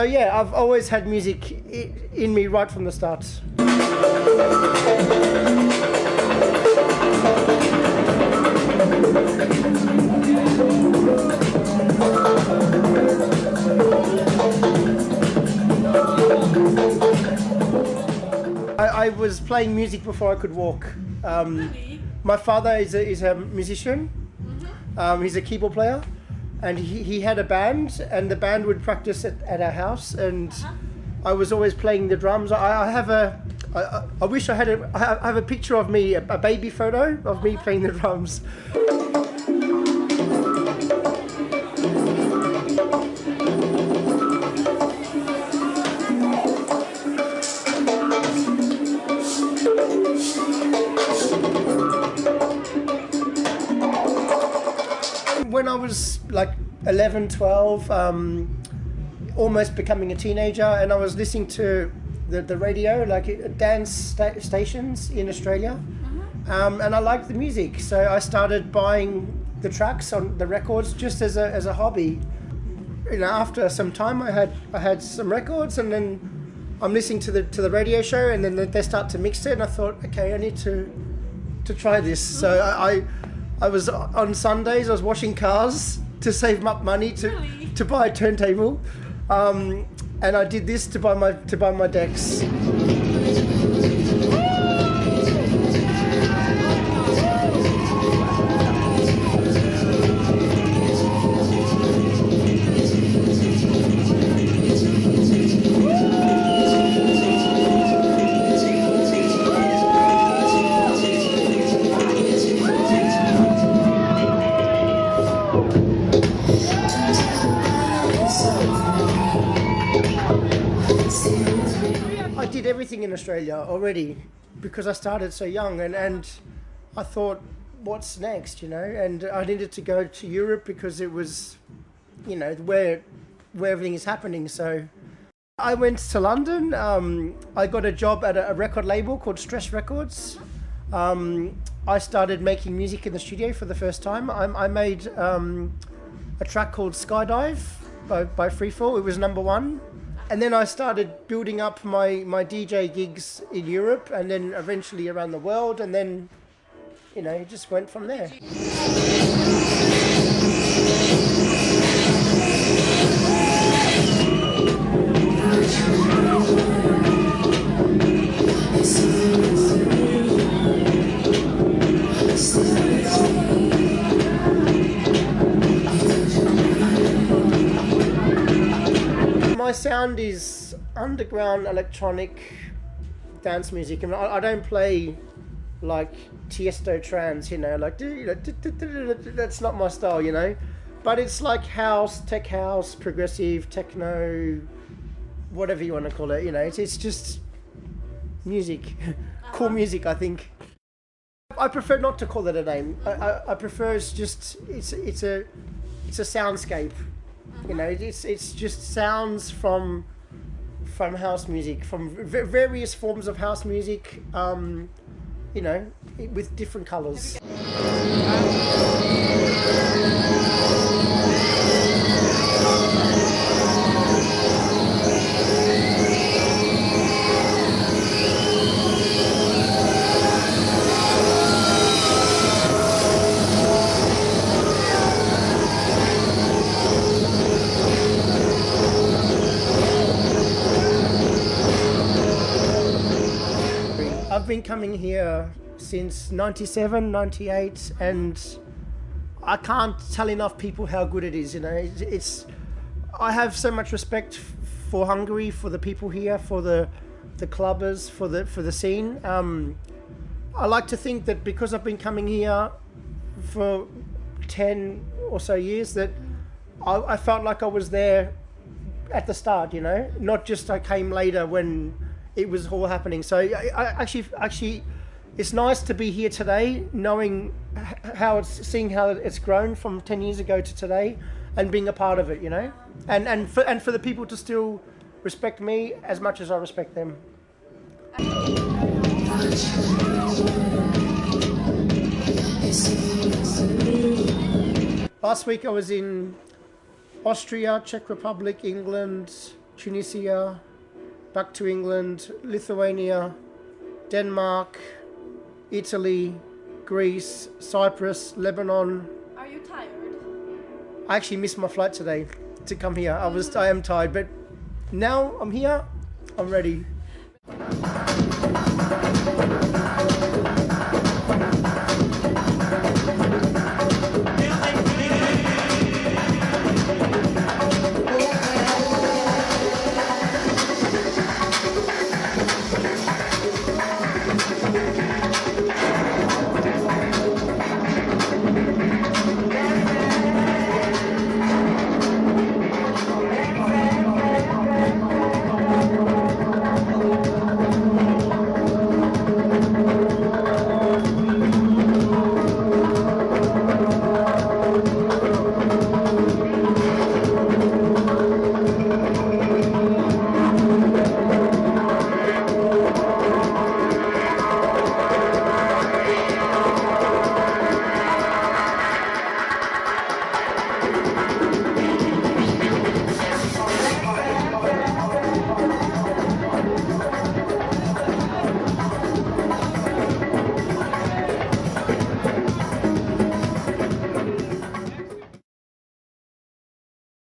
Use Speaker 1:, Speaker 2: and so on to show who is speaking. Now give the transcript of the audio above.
Speaker 1: So yeah, I've always had music in me right from the start. I was playing music before I could walk.
Speaker 2: Really?
Speaker 1: My father is a musician. He's a keyboard player, and he had a band, and the band would practice at our house, and I was always playing the drums. I wish I have a picture of me, a baby photo of me playing the drums. When I was like 11, 12, almost becoming a teenager, and I was listening to the radio, like dance stations in Australia, and I liked the music, so I started buying the tracks on the records just as a hobby. You know, after some time, I had some records, and then I'm listening to the radio show, and then they start to mix it, and I thought, okay, I need to try this. So I was on Sundays, I was washing cars to save up money to buy a turntable, and I did this to buy my decks. I did everything in Australia already because I started so young, and I thought, what's next, you know? And I needed to go to Europe because it was, you know, where everything is happening. So I went to London. I got a job at a record label called Stress Records. I started making music in the studio for the first time. I made a track called Skydive by Freefall. It was #1. And then I started building up my DJ gigs in Europe, and then eventually around the world, and then, you know, it just went from there. My sound is underground electronic dance music. I mean, I don't play like Tiesto trance, you know, like that's not my style, you know. But it's like house, tech house, progressive, techno, whatever you want to call it, you know. It's just music, cool music, I think. I prefer not to call it a name. I prefer it's a soundscape. You know, it's just sounds from house music, from various forms of house music, you know, with different colours. I've been coming here since 97, 98, and I can't tell enough people how good it is, you know. I have so much respect for Hungary, for the people here, for the clubbers, for the scene. I like to think that because I've been coming here for 10 or so years, that I felt like I was there at the start, you know, not just I came later when it was all happening. So I actually, it's nice to be here today, knowing seeing how it's grown from 10 years ago to today, and being a part of it, you know, and for the people to still respect me as much as I respect them. Last week I was in Austria, Czech Republic, England, Tunisia, back to England, Lithuania, Denmark, Italy, Greece, Cyprus, Lebanon.
Speaker 2: Are you tired?
Speaker 1: I actually missed my flight today to come here. I am tired, but now I'm here, I'm ready.